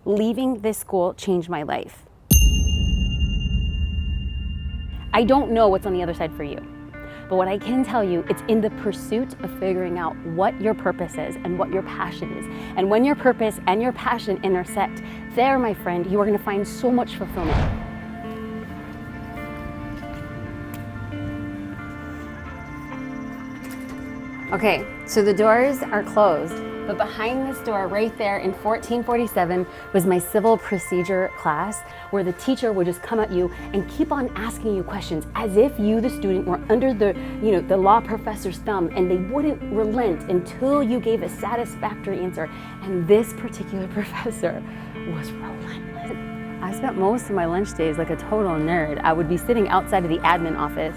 leaving this school changed my life. I don't know what's on the other side for you, but what I can tell you, it's in the pursuit of figuring out what your purpose is and what your passion is. And when your purpose and your passion intersect, there, my friend, you are going to find so much fulfillment. Okay, so the doors are closed, but behind this door right there in 1447 was my civil procedure class, where the teacher would just come at you and keep on asking you questions as if you, the student, were under the law professor's thumb, and they wouldn't relent until you gave a satisfactory answer. And this particular professor was relentless. I spent most of my lunch days like a total nerd. I would be sitting outside of the admin office.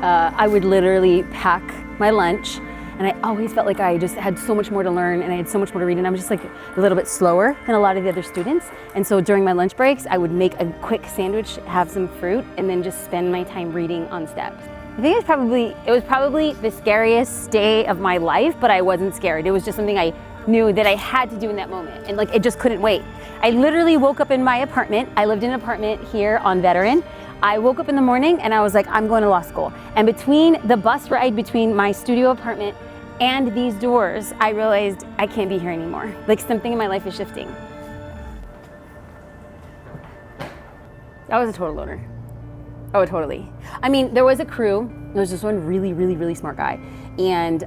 I would literally pack my lunch, and I always felt like I just had so much more to learn and I had so much more to read, and I was just like a little bit slower than a lot of the other students. And so during my lunch breaks, I would make a quick sandwich, have some fruit, and then just spend my time reading on steps. I think it was probably the scariest day of my life, but I wasn't scared. It was just something I knew that I had to do in that moment, and like it just couldn't wait. I literally woke up in my apartment. I lived in an apartment here on Veteran. I woke up in the morning and I was like, I'm going to law school. And between the bus ride between my studio apartment and these doors, I realized I can't be here anymore. Like something in my life is shifting. I was a total loner. Oh, totally. I mean, there was a crew. There was this one really smart guy. And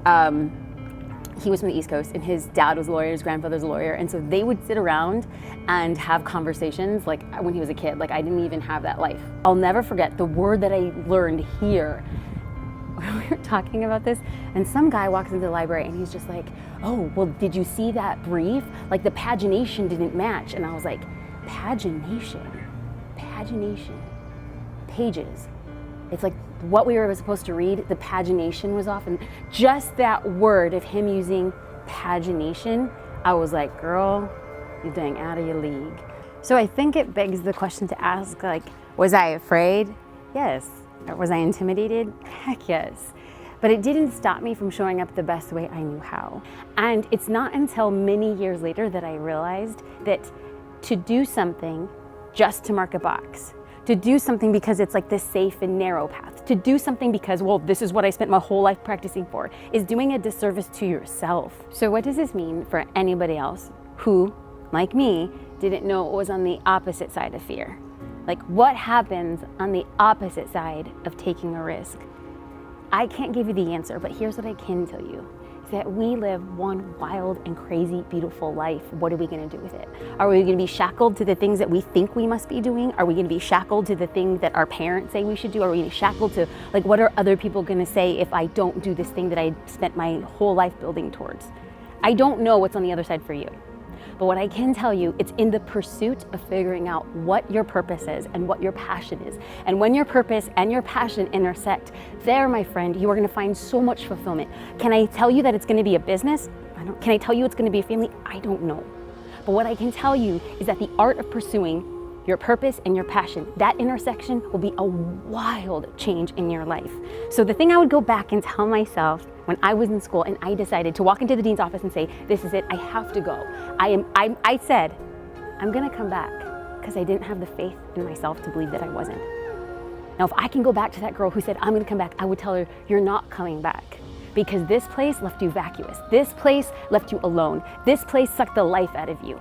he was from the East Coast, and his dad was a lawyer, his grandfather's a lawyer. And so they would sit around and have conversations like when he was a kid. Like I didn't even have that life. I'll never forget the word that I learned here. We were talking about this, and some guy walks into the library and he's just like, oh, well, did you see that brief? Like the pagination didn't match. And I was like, pagination, pages. It's like what we were supposed to read, the pagination was off. And just that word of him using pagination, I was like, girl, you're dang out of your league. So I think it begs the question to ask, like, was I afraid? Yes. Was I intimidated? Heck yes. But it didn't stop me from showing up the best way I knew how. And it's not until many years later that I realized that to do something just to mark a box, to do something because it's like this safe and narrow path, to do something because, well, this is what I spent my whole life practicing for, is doing a disservice to yourself. So what does this mean for anybody else who, like me, didn't know it was on the opposite side of fear? Like, what happens on the opposite side of taking a risk? I can't give you the answer, but here's what I can tell you, is that we live one wild and crazy, beautiful life. What are we gonna do with it? Are we gonna be shackled to the things that we think we must be doing? Are we gonna be shackled to the thing that our parents say we should do? Are we gonna be shackled to, like, what are other people gonna say if I don't do this thing that I spent my whole life building towards? I don't know what's on the other side for you. But what I can tell you, it's in the pursuit of figuring out what your purpose is and what your passion is. And when your purpose and your passion intersect, there, my friend, you are going to find so much fulfillment. Can I tell you that it's going to be a business? Can I tell you it's going to be a family? I don't know. But what I can tell you is that the art of pursuing your purpose and your passion, that intersection will be a wild change in your life. So the thing I would go back and tell myself when I was in school and I decided to walk into the dean's office and say, this is it, I have to go. I said, I'm gonna come back, because I didn't have the faith in myself to believe that I wasn't. Now, if I can go back to that girl who said, I'm gonna come back, I would tell her, you're not coming back. Because this place left you vacuous. This place left you alone. This place sucked the life out of you.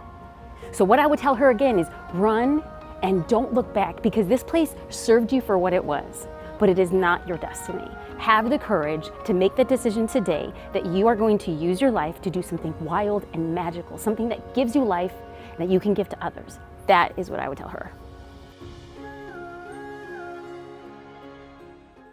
So what I would tell her again is run and don't look back, because this place served you for what it was, but it is not your destiny. Have the courage to make the decision today that you are going to use your life to do something wild and magical, something that gives you life and that you can give to others. That is what I would tell her.